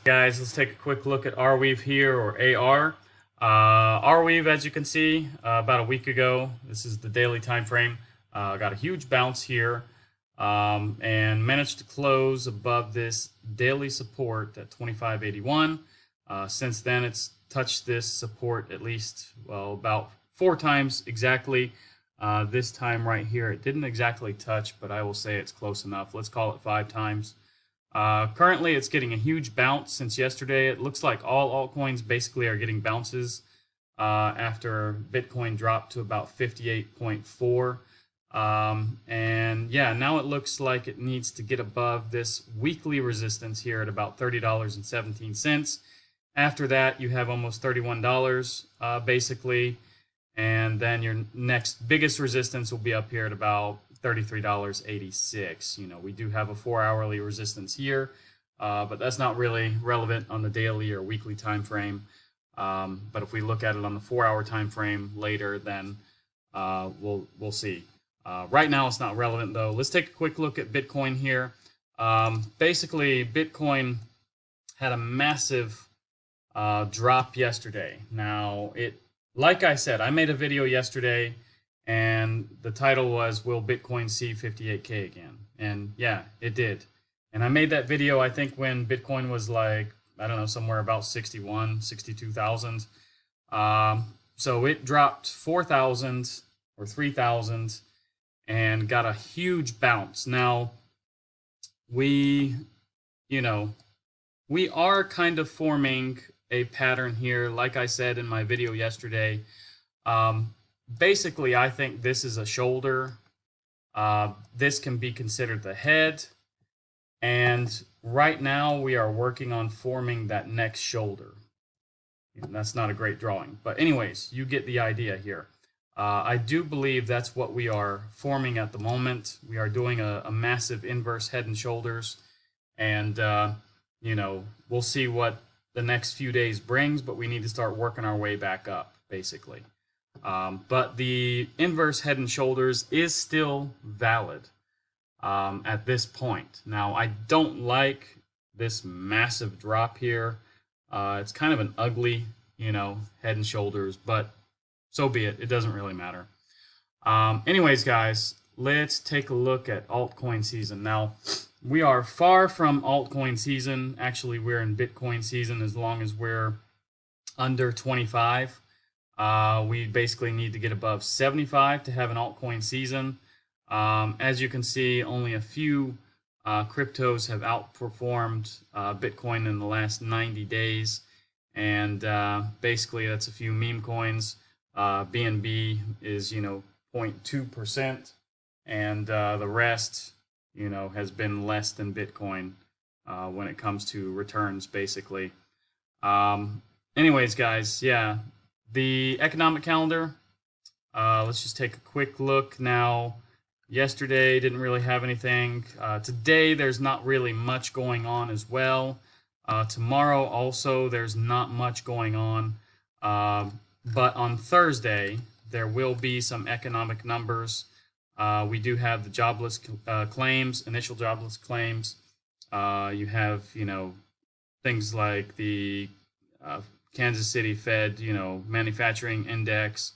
Guys, let's take a quick look at Arweave here, or AR. Arweave, as you can see, about a week ago, this is the daily time frame, got a huge bounce here and managed to close above this daily support at 25.81. Since then, it's touched this support at least, well, about 4 times exactly. This time right here, it didn't exactly touch, but I will say it's close enough. Let's call it 5 times. Currently, it's getting a huge bounce since yesterday. It looks like all altcoins basically are getting bounces after Bitcoin dropped to about 58.4. And yeah, now it looks like it needs to get above this weekly resistance here at about $30.17. After that, you have almost $31 basically. And then your next biggest resistance will be up here at about $33.86. You know, we do have a 4-hourly resistance here, but that's not really relevant on the daily or weekly time frame. But if we look at it on the 4-hour time frame later, then we'll see. Right now, it's not relevant though. Let's take a quick look at Bitcoin here. Basically, Bitcoin had a massive drop yesterday. Now, like I said, I made a video yesterday, and the title was, "Will Bitcoin see 58K again?" And yeah, it did. And I made that video, I think, when Bitcoin was like, I don't know, somewhere about 61, 62,000. So it dropped 4,000 or 3,000 and got a huge bounce. Now, we are kind of forming a pattern here, like I said in my video yesterday. Basically, I think this is a shoulder. This can be considered the head. And right now, we are working on forming that next shoulder. And that's not a great drawing. But anyways, you get the idea here. I do believe that's what we are forming at the moment. We are doing a massive inverse head and shoulders. And, we'll see what the next few days brings, but we need to start working our way back up, basically. But the inverse head and shoulders is still valid at this point. Now, I don't like this massive drop here. It's kind of an ugly, head and shoulders, but so be it. It doesn't really matter. Anyways, guys, let's take a look at altcoin season. Now, we are far from altcoin season. Actually, we're in Bitcoin season as long as we're under 25. We basically need to get above 75 to have an altcoin season. As you can see, only a few cryptos have outperformed Bitcoin in the last 90 days. And basically, that's a few meme coins. BNB is, 0.2%. And the rest, has been less than Bitcoin when it comes to returns, basically. Anyways, guys, yeah, the economic calendar, let's just take a quick look now. Yesterday didn't really have anything. Today there's not really much going on as well. Tomorrow also there's not much going on. But on Thursday there will be some economic numbers. We do have the jobless claims, initial jobless claims. You have, things like the Kansas City Fed, manufacturing index,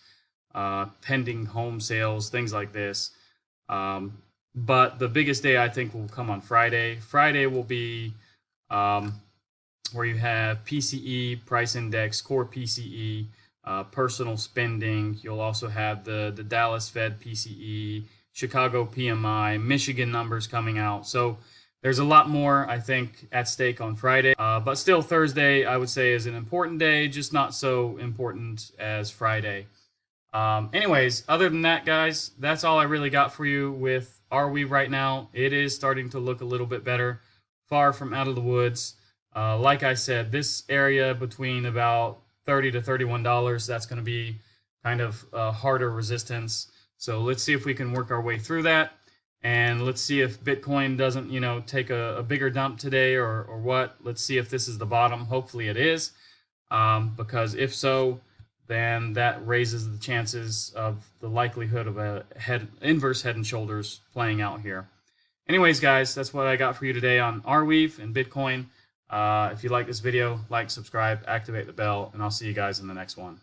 pending home sales, things like this. But the biggest day I think will come on Friday. Friday will be where you have PCE, price index, core PCE, personal spending. You'll also have the Dallas Fed PCE, Chicago PMI, Michigan numbers coming out. So there's a lot more, I think, at stake on Friday. But still, Thursday, I would say, is an important day, just not so important as Friday. Anyways, other than that, guys, that's all I really got for you with Arweave right now. It is starting to look a little bit better, far from out of the woods. Like I said, this area between about $30 to $31, that's going to be kind of harder resistance. So let's see if we can work our way through that. And let's see if Bitcoin doesn't, take a bigger dump today or what. Let's see if this is the bottom. Hopefully it is. Because if so, then that raises the chances of the likelihood of a inverse head and shoulders playing out here. Anyways, guys, that's what I got for you today on Arweave and Bitcoin. If you like this video, like, subscribe, activate the bell, and I'll see you guys in the next one.